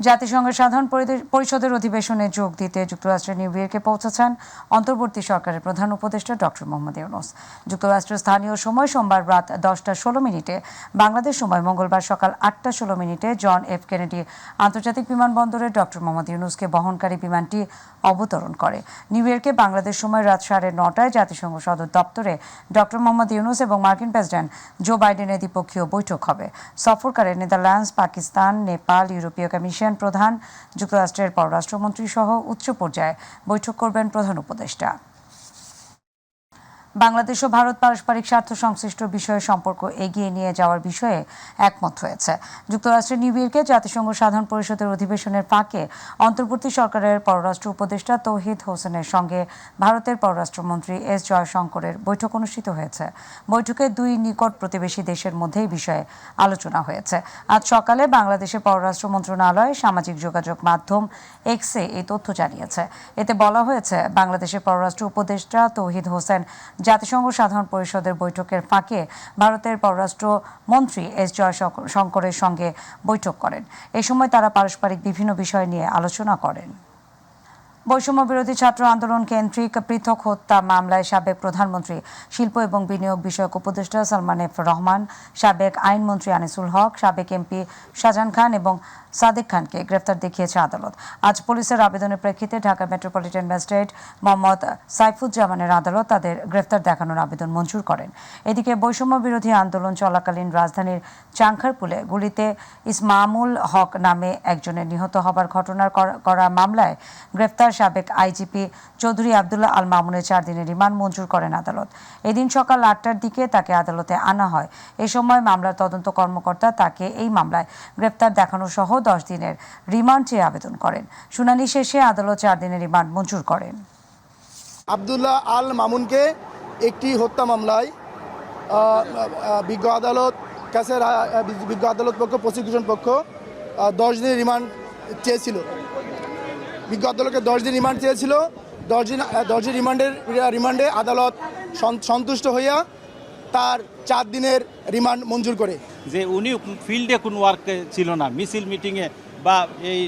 জাতিসংঘের সাধারণ পরিষদের অধিবেশনে যোগ দিতে যুক্তরাষ্ট্রের নিউ ইয়র্কে পৌঁছেছেন অন্তর্বর্তী সরকারের প্রধান উপদেষ্টা ডক্টর মোহাম্মদ ইউনূস। যুক্তরাষ্ট্রের স্থানীয় সময় সোমবার রাত 10:16 বাংলাদেশ সময় মঙ্গলবার সকাল 8:16 জন এফ কেনেডি আন্তর্জাতিক বিমানবন্দরে ডক্টর মোহাম্মদ ইউনূসকে বহনকারী বিমানটি অবতরণ করে। নিউ ইয়র্কে বাংলাদেশ সময় রাত 9:30 জাতিসংঘ সদর দপ্তরে ডক্টর মোহাম্মদ ইউনূস এবং মার্কিন প্রেসিডেন্ট জো বাইডেনের দ্বিপক্ষীয় বৈঠক হবে। সফরকালে নেদারল্যান্ডস, পাকিস্তান, নেপাল, ইউরোপীয় কমিশন প্রধান, যুক্তরাষ্ট্রের পররাষ্ট্রমন্ত্রী সহ উচ্চ পর্যায়ে বৈঠক করবেন প্রধান উপদেষ্টা। বাংলাদেশ ও ভারত পারস্পরিক স্বার্থ সংশ্লিষ্ট বিষয়ে সম্পর্ক এগিয়ে নিয়ে যাওয়ার বিষয়ে একমত হয়েছে। যুক্তরাষ্ট্রের নিউ ইয়র্কে জাতিসংঘ সাধারণ পরিষদের অধিবেশনের ফাঁকে অন্তর্বর্তী সরকারের পররাষ্ট্র উপদেষ্টা তৌহিদ হোসেনের সঙ্গে ভারতের পররাষ্ট্রমন্ত্রী এস জয়শঙ্করের বৈঠক অনুষ্ঠিত হয়েছে। বৈঠকে দুই নিকট প্রতিবেশী দেশের মধ্যে এই বিষয়ে আলোচনা হয়েছে। আজ সকালে বাংলাদেশের পররাষ্ট্র মন্ত্রণালয় সামাজিক যোগাযোগ মাধ্যম এক্সে এই তথ্য জানিয়েছে। এতে বলা হয়েছে, বাংলাদেশের পররাষ্ট্র উপদেষ্টা তৌহিদ হোসেন জাতিসংঘ সাধারণ পরিষদের বৈঠকের ফাঁকে ভারতের পররাষ্ট্র মন্ত্রী এস জয়শঙ্করের সঙ্গে বৈঠক করেন। এ সময় তারা পারস্পরিক বিভিন্ন বিষয় নিয়ে আলোচনা করেন। বৈষম্য বিরোধী ছাত্র আন্দোলন কেন্দ্রিক পৃথক হত্যা মামলায় সাবেক প্রধানমন্ত্রী, শিল্প এবং বিনিয়োগ বিষয়ক উপদেষ্টা সালমান এফ রহমান, সাবেক আইনমন্ত্রী আনিসুল হক, সাবেক এমপি শাহজাহান খান এবং সাদেক খানকে গ্রেফতার দেখিয়েছে আদালত। আজ পুলিশের আবেদনের প্রেক্ষিতে ঢাকা মেট্রোপলিটন ম্যাজিস্ট্রেট মোহাম্মদ সাইফুজ্জামানের আদালত তাদের গ্রেফতার দেখানোর আবেদন মঞ্জুর করেন। এদিকে বৈষম্য বিরোধী আন্দোলন চলাকালীন রাজধানীর চাংখারপুলে গুলিতে ইসমামুল হক নামে একজনের নিহত হবার ঘটনার করা মামলায় গ্রেফতার সাবেক আইজিপি চৌধুরী আবদুল্লাহ আল মামুনের 4 দিনের রিমান্ড মঞ্জুর করেন আদালত। এদিন সকাল 8টার দিকে তাকে আদালতে আনা হয়। এ সময় মামলার তদন্ত কর্মকর্তা তাকে এই মামলায় গ্রেফতার দেখানো সহ 10 দিনের রিমান্ড চেয়ে আবেদন করেন। শুনানি শেষে আদালত 4 দিনের রিমান্ড মঞ্জুর করেন। আবদুল্লাহ আল মামুনকে একটি হত্যা মামলায় বিজ্ঞ আদালত পক্ষ, প্রসিকিউশন পক্ষ 10 দিনের রিমান্ড চেয়েছিল। বিজ্ঞ আদালতকে 10 দিন রিমান্ড চেয়েছিল। 10 দিন রিমান্ডে আদালত সন্তুষ্ট হইয়া তার 4 দিনের রিমান্ড মঞ্জুর করে। যে উনি ফিল্ডে কোনো ওয়ার্কে ছিল না, মিছিল মিটিংয়ে বা এই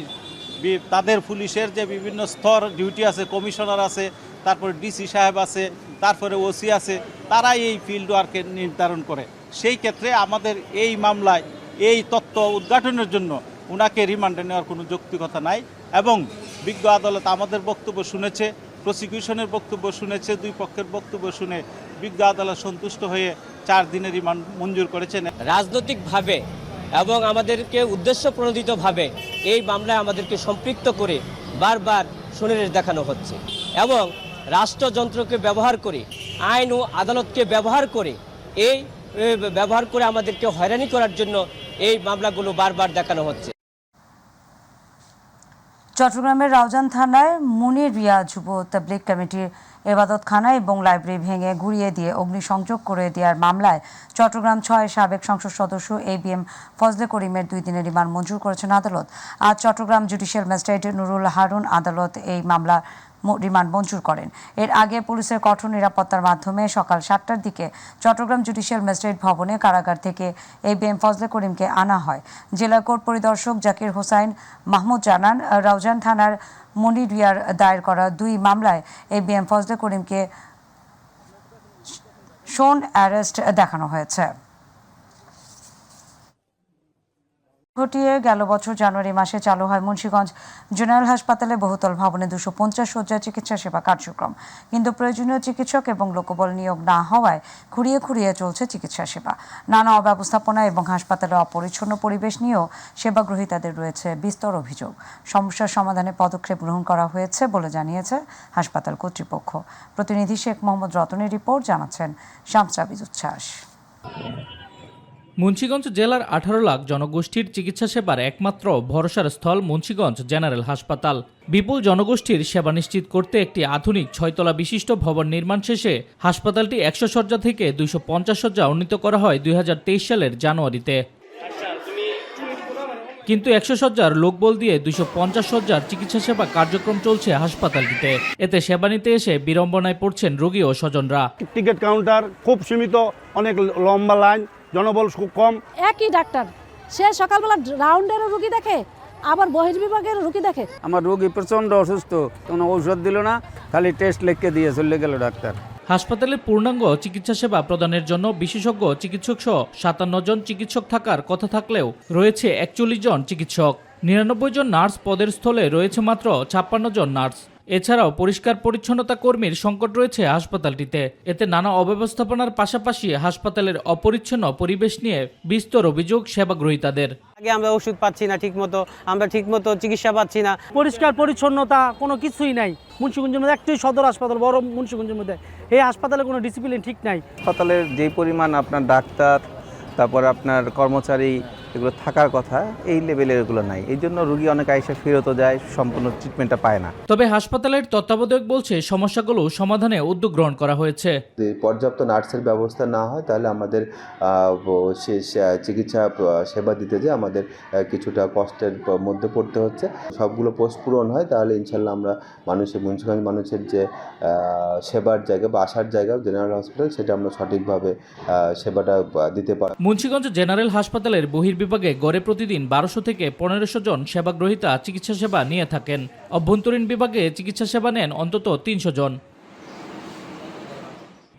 তাদের পুলিশের যে বিভিন্ন স্তর ডিউটি আছে, কমিশনার আছে, তারপরে ডিসি সাহেব আছে, তারপরে ওসি আছে, তারাই এই ফিল্ড ওয়ার্কে নির্ধারণ করে। সেই ক্ষেত্রে আমাদের এই মামলায় এই তথ্য উদ্ঘাটনের জন্য ওনাকে রিমান্ডে নেওয়ার কোনো যৌক্তিকতা নাই এবং বিজ্ঞ আদালত আমাদের বক্তব্য শুনেছে, প্রসিকিউশনের বক্তব্য শুনেছে, দুই পক্ষের বক্তব্য শুনে বিজ্ঞ আদালত সন্তুষ্ট হয়ে 4 দিনের রিমান্ড মঞ্জুর করেছেন। রাজনৈতিকভাবে এবং আমাদেরকে উদ্দেশ্য প্রণোদিতভাবে এই মামলায় আমাদেরকে সম্পৃক্ত করে বারবার শুনানি দেখানো হচ্ছে এবং রাষ্ট্রযন্ত্রকে ব্যবহার করে, আইন ও আদালতকে ব্যবহার করে আমাদেরকে হয়রানি করার জন্য এই মামলাগুলো বারবার দেখানো হচ্ছে। চট্টগ্রামের রাউজান থানায় মুনিরিয়া যুব তাবলিগ কমিটির এবাদতখানা এবং লাইব্রেরি ভেঙে গুঁড়িয়ে দিয়ে অগ্নিসংযোগ করে দেওয়ার মামলায় চট্টগ্রাম 6 সাবেক সংসদ সদস্য ABM ফজলে করিমের 2 দিনের রিমান্ড মঞ্জুর করেছেন আদালত। আজ চট্টগ্রাম জুডিশিয়াল ম্যাজিস্ট্রেট নুরুল হারুন আদালত এই মামলা রিমান্ড মঞ্জুর করেন। এর আগে পুলিশের কঠোর নিরাপত্তার মাধ্যমে সকাল 7টার দিকে চট্টগ্রাম জুডিশিয়াল ম্যাজিস্ট্রেট ভবনে কারাগার থেকে ABM ফজলে করিমকে আনা হয়। জেলা কোর্ট পরিদর্শক জাকির হোসাইন মাহমুদ জানান, রাউজান থানার মুনিরিয়ার দায়ের করা 2 মামলায় ABM ফজলে করিমকে শোন অ্যারেস্ট দেখানো হয়েছে। ঘটিয়ে গেল বছর জানুয়ারি মাসে চালু হয় মুন্সিগঞ্জ জেনারেল হাসপাতালে বহুতল ভবনে 250 শয্যার চিকিৎসা সেবা কার্যক্রম, কিন্তু প্রয়োজনীয় চিকিৎসক এবং লোকবল নিয়োগ না হওয়ায় খুঁড়িয়ে খুঁড়িয়ে চলছে চিকিৎসা সেবা। নানা অব্যবস্থাপনা এবং হাসপাতালে অপরিচ্ছন্ন পরিবেশ নিয়েও সেবা গ্রহীতাদের রয়েছে বিস্তর অভিযোগ। সমস্যার সমাধানে পদক্ষেপ গ্রহণ করা হয়েছে বলে জানিয়েছে হাসপাতাল কর্তৃপক্ষ। প্রতিনিধি শেখ মোহাম্মদ রতনের রিপোর্ট, জানাচ্ছেন শামস রাবিজ উচ্ছ্বাস। মুন্সিগঞ্জ জেলার 18 লাখ জনগোষ্ঠীর চিকিৎসা সেবার একমাত্র ভরসার স্থল মুন্সিগঞ্জ জেনারেল হাসপাতাল। বিপুল জনগোষ্ঠীর সেবা নিশ্চিত করতে একটি আধুনিক 6 তলা বিশিষ্ট ভবন নির্মাণ শেষে হাসপাতালটি 100 শয্যা থেকে 250 শয্যা উন্নীত করা হয় 2023 সালের জানুয়ারিতে। কিন্তু 100 শয্যার লোকবল দিয়ে 250 শয্যার চিকিৎসা সেবা কার্যক্রম চলছে হাসপাতালটিতে। এতে সেবা নিতে এসে বিড়ম্বনায় পড়ছেন রোগী ও স্বজনরা। টিকিট কাউন্টার খুব সীমিত, অনেক লম্বা লাইন, জনবল খুব কম। একই ডাক্তার, সে সকালবেলা রাউন্ডেরও রুগী দেখে, আবার বহির্বিভাগের রোগী দেখে। আমার রোগী প্রচণ্ড অসুস্থ, কোনো ঔষধ দিল না, খালি টেস্ট লিখে দিয়ে চলে গেল ডাক্তার। হাসপাতালে পূর্ণাঙ্গ চিকিৎসা সেবা প্রদানের জন্য বিশেষজ্ঞ চিকিৎসক সহ 57 জন চিকিৎসক থাকার কথা থাকলেও রয়েছে 41 জন চিকিৎসক। 99 জন নার্স পদের স্থলে রয়েছে মাত্র 56 জন নার্স। এছাড়াও পরিষ্কার পরিচ্ছন্নতা কর্মীর সংকট রয়েছে হাসপাতালটিতে। এতে নানা অব্যবস্থাপনার পাশাপাশি হাসপাতালের অপরিচ্ছন্ন পরিবেশ নিয়ে বিস্তর অভিযোগ সেবাগ্রহীতাদের। আগে আমরা ওষুধ পাচ্ছি না ঠিকমতো, আমরা ঠিকমতো চিকিৎসা পাচ্ছি না, পরিষ্কার পরিচ্ছন্নতা কোনো কিছুই নাই। মুন্সিগঞ্জের মধ্যে একটাই সদর হাসপাতাল, বড় মুন্সিগঞ্জের মধ্যে, এই হাসপাতালে কোনো ডিসিপ্লিন ঠিক নাই। হাসপাতালের যে পরিমাণ আপনার ডাক্তার, তারপর আপনার কর্মচারী এগুলো থাকার কথা, এই লেভেলের এগুলো নাই। এই জন্য রোগী অনেক আইসা ফেরতও যায়, সম্পূর্ণ ট্রিটমেন্টটা পায় না। তবে হাসপাতালের তত্ত্বাবধায়ক বলছে সমস্যাগুলো সমাধানে উদ্যোগ গ্রহণ করা হয়েছে। যদি পর্যাপ্ত নার্সের ব্যবস্থা না হয় তাহলে আমাদের চিকিৎসা সেবা দিতে যে আমাদের কিছুটা কষ্টের মধ্যে পড়তে হচ্ছে। সবগুলো পোস্ট পূরণ হয় তাহলে ইনশাল্লাহ আমরা মুন্সিগঞ্জ মানুষের যে সেবার জায়গা বা আসার জায়গা জেনারেল হসপিটাল, সেটা আমরা সঠিকভাবে সেবাটা দিতে পারি। মুন্সিগঞ্জ জেনারেল হাসপাতালের বহির্বিভাগে গড়ে প্রতিদিন 1200 থেকে 1500 জন সেবাগ্রহীতা চিকিৎসা সেবা নিয়ে থাকেন। অভ্যন্তরীণ বিভাগে চিকিৎসা সেবা নেন অন্তত 300 জন।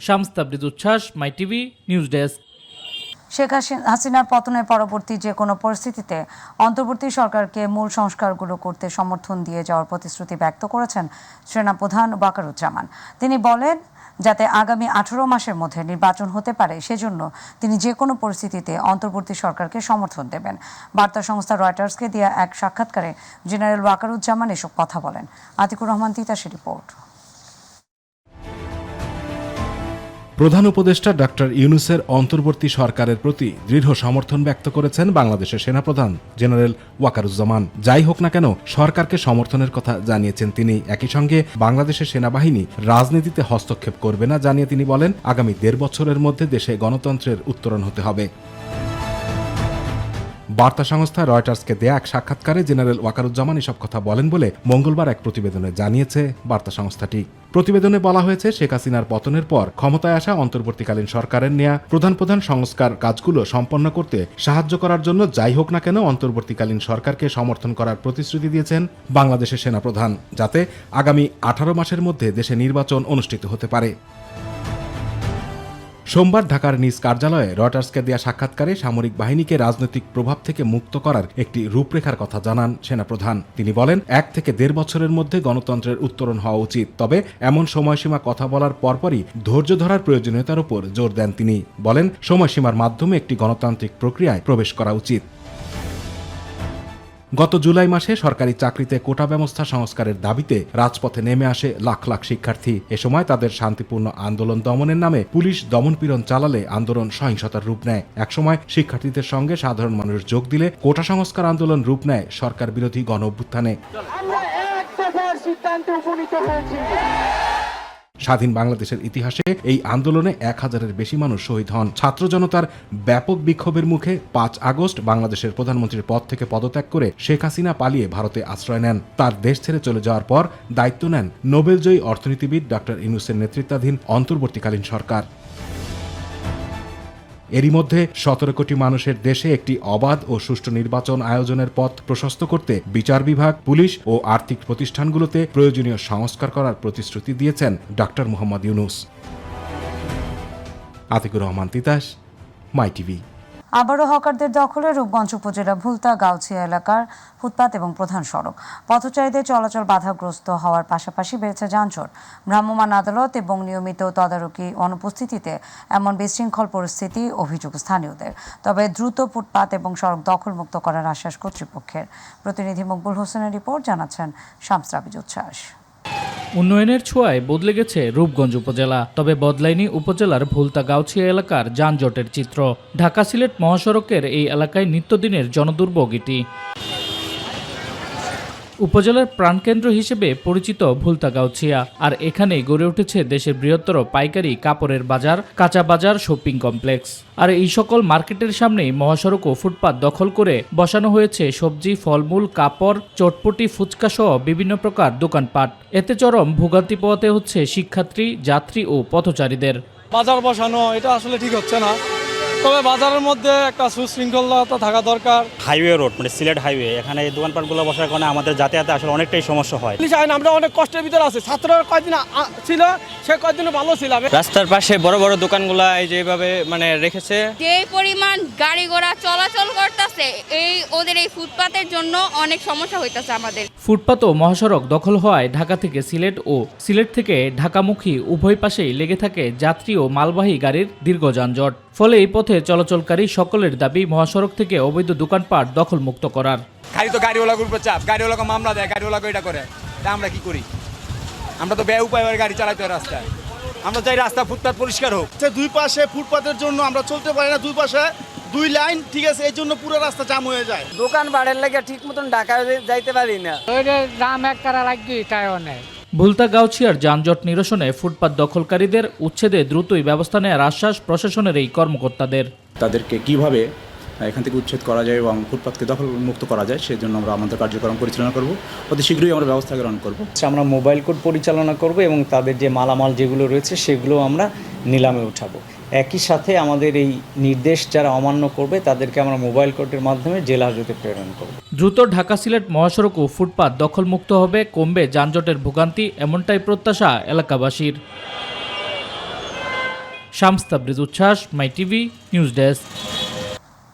শামস তাবরিজ উচ্ছ্বাস, মাই টিভি নিউজ ডেস্ক। শেখ হাসিনার পতনের পরবর্তী যে কোনো পরিস্থিতিতে অন্তর্বর্তী সরকারকে মূল সংস্কারগুলো করতে সমর্থন দিয়ে যাওয়ার প্রতিশ্রুতি ব্যক্ত করেছেন সেনাপ্রধান ওয়াকারুজ্জামান। তিনি বলেন, যাতে আগামী 18 মাসের মধ্যে নির্বাচন হতে পারে সেজন্য তিনি যে কোনো পরিস্থিতিতে অন্তর্বর্তী সরকারকে সমর্থন দেবেন। বার্তা সংস্থা রয়টার্সকে দেয়া এক সাক্ষাৎকারে জেনারেল ওয়াকারুজ্জামান এসব কথা বলেন। আতিকুর রহমান তিতাসের রিপোর্ট। প্রধান উপদেষ্টা ডক্টর ইউনূসের অন্তর্বর্তী সরকারের প্রতি দৃঢ় সমর্থন ব্যক্ত করেছেন বাংলাদেশের সেনাপ্রধান জেনারেল ওয়াকারুজ্জামান। যাই হোক না কেন সরকারকে সমর্থনের কথা জানিয়েছেন তিনি। একই সঙ্গে বাংলাদেশের সেনাবাহিনী রাজনীতিতে হস্তক্ষেপ করবে না জানিয়ে তিনি বলেন, আগামী 1.5 বছরের মধ্যে দেশে গণতন্ত্রের উত্তরণ হতে হবে। বার্তা সংস্থা রয়টার্সকে দেয়া এক সাক্ষাৎকারে জেনারেল ওয়াকারুজ্জামান এসব কথা বলেন বলে মঙ্গলবার এক প্রতিবেদনে জানিয়েছে বার্তা সংস্থাটি। প্রতিবেদনে বলা হয়েছে, শেখ হাসিনার পতনের পর ক্ষমতায় আসা অন্তর্বর্তীকালীন সরকারের নেয়া প্রধান সংস্কার কাজগুলো সম্পন্ন করতে সাহায্য করার জন্য যাই হোক না কেন অন্তর্বর্তীকালীন সরকারকে সমর্থন করার প্রতিশ্রুতি দিয়েছেন বাংলাদেশের সেনাপ্রধান, যাতে আগামী 18 মাসের মধ্যে দেশে নির্বাচন অনুষ্ঠিত হতে পারে। সোমবার ঢাকার নিজ কার্যালয়ে রয়টার্সকে দেয়া সাক্ষাৎকারে সামরিক বাহিনীকে রাজনৈতিক প্রভাব থেকে মুক্ত করার একটি রূপরেখার কথা জানান সেনাপ্রধান। তিনি বলেন, 1 থেকে 1.5 বছরের মধ্যে গণতন্ত্রের উত্তরণ হওয়া উচিত। তবে এমন সময়সীমা কথা বলার পরপরই ধৈর্য ধরার প্রয়োজনীয়তার উপর জোর দেন তিনি। বলেন, সময়সীমার মাধ্যমে একটি গণতান্ত্রিক প্রক্রিয়ায় প্রবেশ করা উচিত। গত জুলাই মাসে সরকারি চাকরিতে কোটা ব্যবস্থা সংস্কারের দাবিতে রাজপথে নেমে আসে লাখ লাখ শিক্ষার্থী। এ সময় তাদের শান্তিপূর্ণ আন্দোলন দমনের নামে পুলিশ দমনপীড়ন চালালে আন্দোলন সহিংসতার রূপ নেয়। একসময় শিক্ষার্থীদের সঙ্গে সাধারণ মানুষ যোগ দিলে কোটা সংস্কার আন্দোলন রূপ নেয় সরকার বিরোধী গণ অভ্যুত্থানে। স্বাধীন বাংলাদেশের ইতিহাসে এই আন্দোলনে 1000-এর বেশি মানুষ শহীদ হন। ছাত্র জনতার ব্যাপক বিক্ষোভের মুখে 5 আগস্ট বাংলাদেশের প্রধানমন্ত্রীর পদ থেকে পদত্যাগ করে শেখ হাসিনা পালিয়ে ভারতে আশ্রয় নেন। তার দেশ ছেড়ে চলে যাওয়ার পর দায়িত্ব নেন নোবেলজয়ী অর্থনীতিবিদ ডক্টর ইউনূসের নেতৃত্বাধীন অন্তর্বর্তীকালীন সরকার। এরই মধ্যে 17 কোটি মানুষের দেশে একটি অবাধ ও সুষ্ঠু নির্বাচন আয়োজনের পথ প্রশস্ত করতে বিচার বিভাগ, পুলিশ ও আর্থিক প্রতিষ্ঠানগুলোতে প্রয়োজনীয় সংস্কার করার প্রতিশ্রুতি দিয়েছেন ডক্টর মোহাম্মদ ইউনূস। আতিকুর রহমান তিতাস, মাই টিভি। আবারও হকারদের দখলে রূপগঞ্জ উপজেলা ভুলতা গাউছিয়া এলাকার ফুটপাত এবং প্রধান সড়ক। পথচারীদের চলাচল বাধাগ্রস্ত হওয়ার পাশাপাশি বেড়েছে যানজট। ভ্রাম্যমাণ আদালত এবং নিয়মিত তদারকি অনুপস্থিতিতে এমন বিশৃঙ্খল পরিস্থিতি অভিযোগ স্থানীয়দের। তবে দ্রুত ফুটপাত এবং সড়ক দখলমুক্ত করার আশ্বাস কর্তৃপক্ষের। প্রতিনিধি মকবুল হোসেনের রিপোর্ট, জানাচ্ছেন শামস তাবরিজ উচ্ছ্বাস। উন্নয়নের ছোঁয়ায় বদলে গেছে রূপগঞ্জ উপজেলা, তবে বদলায়নি উপজেলার ভুলতা গাউছিয়া এলাকার যানজটের চিত্র। ঢাকা সিলেট মহাসড়কের এই এলাকায় নিত্যদিনের জনদুর্ভোগ এটি। উপজেলার প্রাণকেন্দ্র হিসেবে পরিচিত ভুলতা গাউছিয়া, আর এখানেই গড়ে উঠেছে দেশের বৃহত্তর পাইকারি কাপড়ের বাজার, কাঁচা বাজার, শপিং কমপ্লেক্স। আর এই সকল মার্কেটের সামনেই মহাসড়ক ও ফুটপাত দখল করে বসানো হয়েছে সবজি, ফলমূল, কাপড়, চটপটি, ফুচকা সহ বিভিন্ন প্রকার দোকানপাট। এতে চরম ভোগান্তি পোহাতে হচ্ছে শিক্ষার্থী, যাত্রী ও পথচারীদের। বাজার বসানো এটা আসলে ঠিক হচ্ছে না, তবে বাজারের মধ্যে একটা সুশৃঙ্খলতা থাকা দরকার। হাইওয়ে রোড মানে সিলেট হাইওয়ে, এখানে এই দোকানপাটগুলো বসার কারণে আমাদের যাতায়াতে আসলে অনেকটাই সমস্যা হয়। আমরা অনেক কষ্টের ভিতরে আছি, ছাত্ররা কয়েকদিন ছিল, সে কয়েকদিন ভালো ছিল। রাস্তার পাশে বড় বড় দোকানগুলা এই যেভাবে মানে রেখেছে, যে পরিমাণ গাড়ি ঘোড়া চলাচল করতেছে ওদের এই ফুটপাতের জন্য অনেক সমস্যা হইতেছে আমাদের। ফুটপাত ও মহাসড়ক দখল হওয়ায় ঢাকা থেকে সিলেট ও সিলেট থেকে ঢাকামুখী উভয় পাশেই লেগে থাকে যাত্রী ও মালবাহী গাড়ির দীর্ঘ যানজট। ফলে এই পথে চলাচলকারী সকলের দাবি মহাসড়ক থেকে অবৈধ দোকানপাট দখলমুক্ত করার। খালি তো গাড়িওয়ালার উপর চাপ, গাড়িওয়ালাকে মামলা দেয়, গাড়িওয়ালাকে এটা করে, তা আমরা কি করি? আমরা তো ব্যয় উপায় গাড়ি চালাতে হয় রাস্তায়। আমরা চাই রাস্তা ফুটপাত পরিষ্কার হোক। দুই পাশে ফুটপাতের জন্য আমরা চলতে পারি না, দুই পাশে দুই লাইন, ঠিক আছে, এই জন্য পুরো রাস্তা জাম হয়ে যায়। দোকান বাড়ার লাগে ঠিক মতন ঢাকা যাইতে পারি না। দাম এক করা লাগবে, তাই অনেক। ভুলতা গাউছিয়ার যানজট নিরসনে ফুটপাত দখলকারীদের উচ্ছেদে দ্রুতই ব্যবস্থা নেওয়ার আশ্বাস প্রশাসনের এই কর্মকর্তাদের। তাদেরকে কিভাবে এখান থেকে উচ্ছেদ করা যায় এবং ফুটপাতকে দখলমুক্ত করা যায় সেই জন্য আমরা আমাদের কার্যক্রম পরিচালনা করব। অতি শীঘ্রই আমরা ব্যবস্থা গ্রহণ করব। আমরা মোবাইল কোর্ট পরিচালনা করব এবং তাদের যে মালামাল যেগুলো রয়েছে সেগুলো আমরা নিলামে উঠাবো। একই সাথে আমাদের এই নির্দেশ যারা অমান্য করবে তাদেরকে আমরা মোবাইল কোর্টের মাধ্যমে জেলা হাজতে প্রেরণ করব। দ্রুত ঢাকা সিলেট মহাসড়ক ও ফুটপাত দখলমুক্ত হবে, কমবে যানজটের ভোগান্তি, এমনটাই প্রত্যাশা এলাকাবাসীর। শামস তাবরিজ উচ্ছ্বাস, মাই টিভি নিউজ ডেস্ক।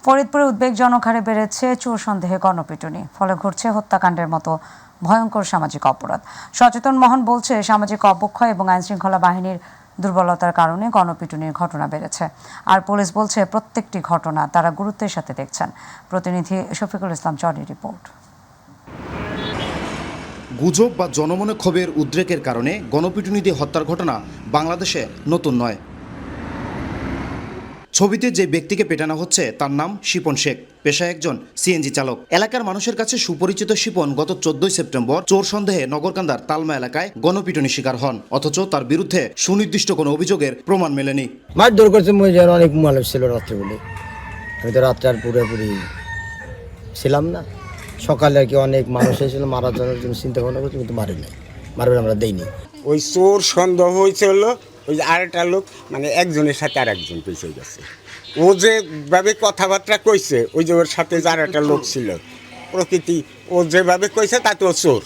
ফরিদপুরে উদ্বেগজনক হারে বেড়েছে চোর সন্দেহে গণপিটুনি, ফলে ঘটছে হত্যাকাণ্ডের মতো ভয়ঙ্কর সামাজিক অপরাধ। সচেতন মহল বলছে, সামাজিক অবক্ষয় এবং আইনশৃঙ্খলা বাহিনীর দুর্বলতার কারণে গণপিটুনির ঘটনা বেড়েছে। আর পুলিশ বলছে, প্রত্যেকটি ঘটনা তারা গুরুত্বের সাথে দেখছেন। প্রতিনিধি শফিকুল ইসলাম চৌধুরীর রিপোর্ট। গুজব বা জনমনে ক্ষোভের উদ্রেকের কারণে গণপিটুনি দিয়ে হত্যার ঘটনা বাংলাদেশে নতুন নয়। ছবিতে যে ব্যক্তিকে পেটানো হচ্ছে তার নাম শিপন শেখ, পেশায় একজন সিএনজি চালক। এলাকার মানুষের কাছে সুপরিচিত শিপন গত 14 সেপ্টেম্বর চোর সন্দেহে নগরকান্দার তালমা এলাকায় গণপিটুনি শিকার হন, অথচ তার বিরুদ্ধে সুনির্দিষ্ট কোনো অভিযোগের প্রমাণ মেলেনি। মারধর করছে, অনেক মানুষ ছিল রাত্রে বলে, আমি তো রাত্রে আর পুরোপুরি ছিলাম না। সকালে আর কি অনেক মানুষ এসেছিল, মারার জন্য চিন্তা ভাবনা করছি, কিন্তু মারি নাই, মারবে আমরা দেইনি। ওই চোর সন্দেহ হয়েছিল, ওই যে আরেকটা লোক মানে একজনের সাথে আর একজন পেছিয়ে গেছে। ও যেভাবে কথাবার্তা কইছে, ওই যে ওর সাথে যার একটা লোক ছিল প্রকৃতি, ও যেভাবে কইছে তাতে ও চোর।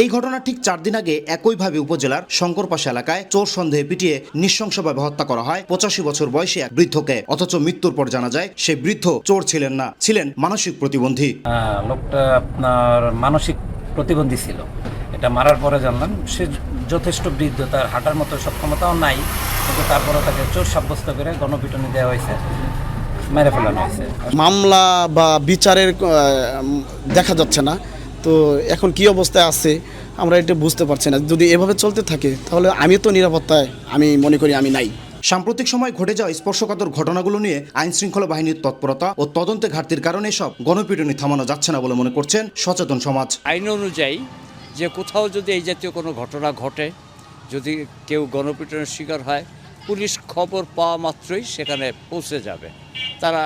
এই ঘটনা ঠিক 4 দিন আগে একইভাবে উপজেলার শঙ্করপাশা এলাকায় চোর সন্দেহে পিটিয়ে নৃশংসভাবে হত্যা করা হয় 85 বছর বয়সী এক বৃদ্ধকে। অথচ মৃত্যুর পর জানা যায় সেই বৃদ্ধ চোর ছিলেন না, ছিলেন মানসিক প্রতিবন্ধী। লোকটা আপনার মানসিক প্রতিবন্ধী ছিল, এটা মারার পরে জানলাম। সে যথেষ্ট বৃদ্ধ, তার হাঁটার মতো সক্ষমতাও নাই, কিন্তু তারপরে তাকে চোর সাব্যস্ত করে গণপিটুনি দেওয়া হয়েছে, মেরে ফেলানো হয়েছে। মামলা বা বিচারের দেখা যাচ্ছে না, তো এখন কি অবস্থায় আছে আমরা এটা বুঝতে পারছি না। যদি এভাবে চলতে থাকে তাহলে আমি তো নিরাপত্তায় আমি মনে করি আমি নাই। সাম্প্রতিক সময় ঘটে যাওয়া স্পর্শকাতর ঘটনাগুলো নিয়ে আইনশৃঙ্খলা বাহিনীর তৎপরতা ও তদন্তে ঘাটতির কারণে সব গণপিটুনি থামানো যাচ্ছে না বলে মনে করছেন সচেতন সমাজ। আইন অনুযায়ী যে কোথাও যদি এই জাতীয় কোনো ঘটনা ঘটে, যদি কেউ গণপিটুনির শিকার হয়, পুলিশ খবর পাওয়া মাত্রই সেখানে পৌঁছে যাবে, তারা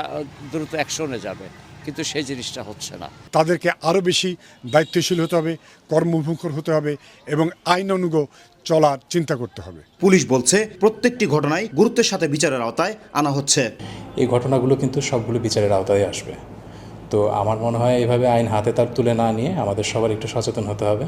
দ্রুত অ্যাকশনে যাবে, কিন্তু সেই জিনিসটা হচ্ছে না। তাদেরকে আরও বেশি দায়িত্বশীল হতে হবে, কর্মমুখর হতে হবে এবং আইন অনুযায়ী চলার চিন্তা করতে হবে। পুলিশ বলছে, প্রত্যেকটি ঘটনায় গুরুত্বের সাথে বিচারের আওতায় আনা হচ্ছে। এই ঘটনাগুলো কিন্তু সবগুলো বিচারের আওতায় আসবে। তো আমার মনে হয় এভাবে আইন হাতে তার তুলে না নিয়ে আমাদের সবার একটু সচেতন হতে হবে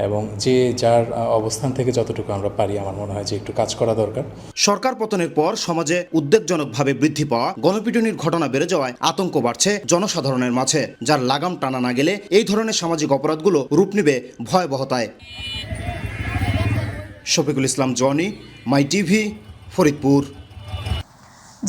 এবং যে যার অবস্থান থেকে যতটুকু আমরা পারি আমার মনে হয় যে একটু কাজ করা দরকার। সরকার পতনের পর সমাজে উদ্বেগজনকভাবে বৃদ্ধি পাওয়া গণপিটুনির ঘটনা বেড়ে যাওয়ায় আতঙ্ক বাড়ছে জনসাধারণের মাঝে, যার লাগাম টানা না গেলে এই ধরনের সামাজিক অপরাধগুলো রূপ নেবে ভয়াবহতায়। শফিকুল ইসলাম জনি, মাই টিভি, ফরিদপুর।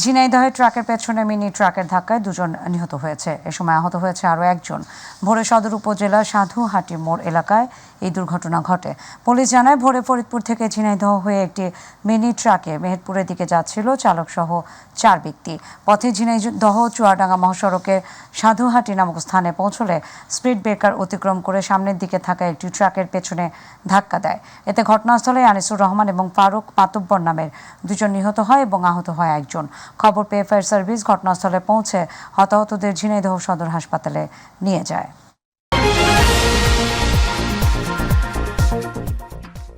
ঝিনাইদহে ট্রাকের পেছনে মিনি ট্রাকের ধাক্কায় 2 জন নিহত হয়েছে। এ সময় আহত হয়েছে আরও একজন। ভোরে সদর উপজেলার সাধুহাটি মোড় এলাকায় এই দুর্ঘটনা ঘটে। পুলিশ জানায়, ভোরে ফরিদপুর থেকে ঝিনাইদহ হয়ে একটি মিনি ট্রাকে মেহেরপুরের দিকে যাচ্ছিল চালকসহ 4 ব্যক্তি। পথে ঝিনাইদহ চুয়াডাঙ্গা মহাসড়কের সাধুহাটি নামক স্থানে পৌঁছলে স্পিড ব্রেকার অতিক্রম করে সামনের দিকে থাকা একটি ট্রাকের পেছনে ধাক্কা দেয়। এতে ঘটনাস্থলে আনিসুর রহমান এবং ফারুক মাতুব্বর নামের 2 জন নিহত হয় এবং আহত হয় 1 জন। খবর পেয়ে ফায়ার সার্ভিস ঘটনাস্থলে পৌঁছে হতাহতদের ঝিনাইদহ সদর হাসপাতালে নিয়ে যায়।